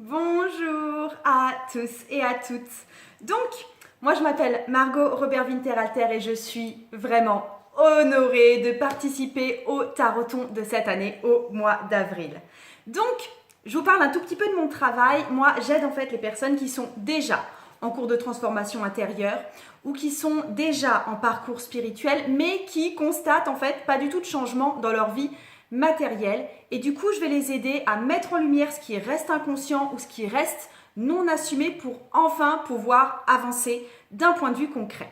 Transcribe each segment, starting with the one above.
Bonjour à tous et à toutes. Donc, moi je m'appelle Margot Robert Winterhalter et je suis vraiment honorée de participer au Taroton de cette année au mois d'avril. Donc, je vous parle un tout petit peu de mon travail. Moi, j'aide en fait les personnes qui sont déjà en cours de transformation intérieure ou qui sont déjà en parcours spirituel mais qui constatent en fait pas du tout de changement dans leur vie matérielle, et du coup je vais les aider à mettre en lumière ce qui reste inconscient ou ce qui reste non assumé pour enfin pouvoir avancer d'un point de vue concret.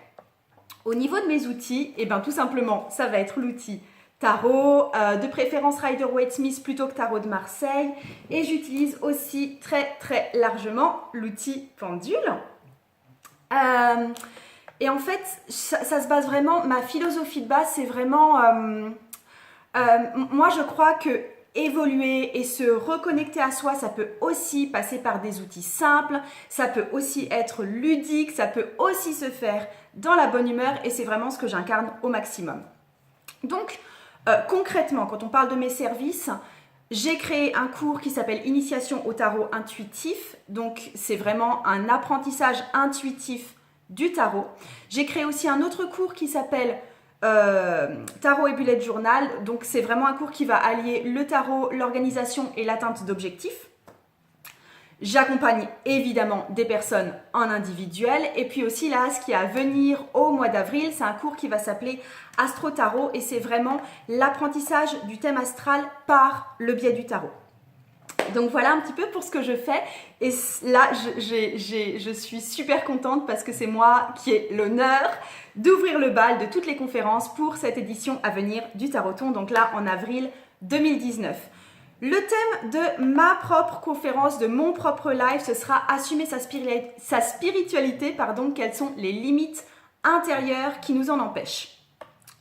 Au niveau de mes outils, tout simplement ça va être l'outil tarot, de préférence Rider-Waite-Smith plutôt que tarot de Marseille, et j'utilise aussi très largement l'outil pendule. Et en fait ça se base vraiment, ma philosophie de base c'est vraiment moi je crois que évoluer et se reconnecter à soi, ça peut aussi passer par des outils simples, ça peut aussi être ludique, ça peut aussi se faire dans la bonne humeur, et c'est vraiment ce que j'incarne au maximum. Donc concrètement, quand on parle de mes services, j'ai créé un cours qui s'appelle Initiation au tarot intuitif, donc c'est vraiment un apprentissage intuitif du tarot. J'ai créé aussi un autre cours qui s'appelle Tarot et Bullet Journal, donc c'est vraiment un cours qui va allier le tarot, l'organisation et l'atteinte d'objectifs. J'accompagne évidemment des personnes en individuel, et puis aussi là, ce qui est à venir au mois d'avril, c'est un cours qui va s'appeler Astro Tarot, et c'est vraiment l'apprentissage du thème astral par le biais du tarot. Donc voilà un petit peu pour ce que je fais, et là je suis super contente parce que c'est moi qui ai l'honneur d'ouvrir le bal de toutes les conférences pour cette édition à venir du Taroton, donc là en avril 2019. Le thème de ma propre conférence, de mon propre live, ce sera assumer sa spiritualité, quelles sont les limites intérieures qui nous en empêchent.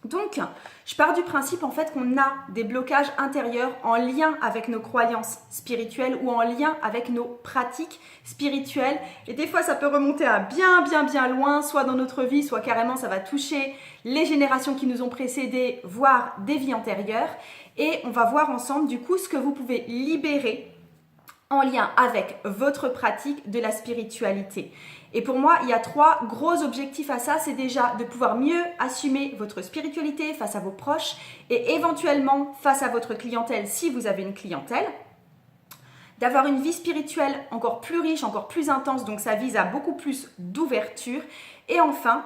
Donc, je pars du principe en fait qu'on a des blocages intérieurs en lien avec nos croyances spirituelles ou en lien avec nos pratiques spirituelles. Et des fois, ça peut remonter à bien loin, soit dans notre vie, soit carrément ça va toucher les générations qui nous ont précédées, voire des vies antérieures. Et on va voir ensemble du coup ce que vous pouvez libérer en lien avec votre pratique de la spiritualité. Et pour moi, il y a 3 gros objectifs à ça. C'est déjà de pouvoir mieux assumer votre spiritualité face à vos proches et éventuellement face à votre clientèle si vous avez une clientèle. D'avoir une vie spirituelle encore plus riche, encore plus intense, donc ça vise à beaucoup plus d'ouverture. Et enfin,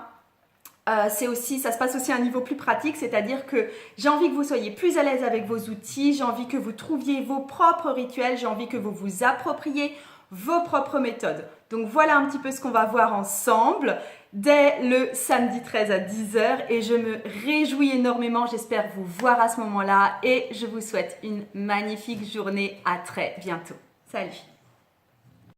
ça se passe aussi à un niveau plus pratique, c'est-à-dire que j'ai envie que vous soyez plus à l'aise avec vos outils, j'ai envie que vous trouviez vos propres rituels, j'ai envie que vous vous appropriez vos propres méthodes. Donc voilà un petit peu ce qu'on va voir ensemble dès le samedi 13 à 10h, et je me réjouis énormément, j'espère vous voir à ce moment-là, et je vous souhaite une magnifique journée, à très bientôt. Salut!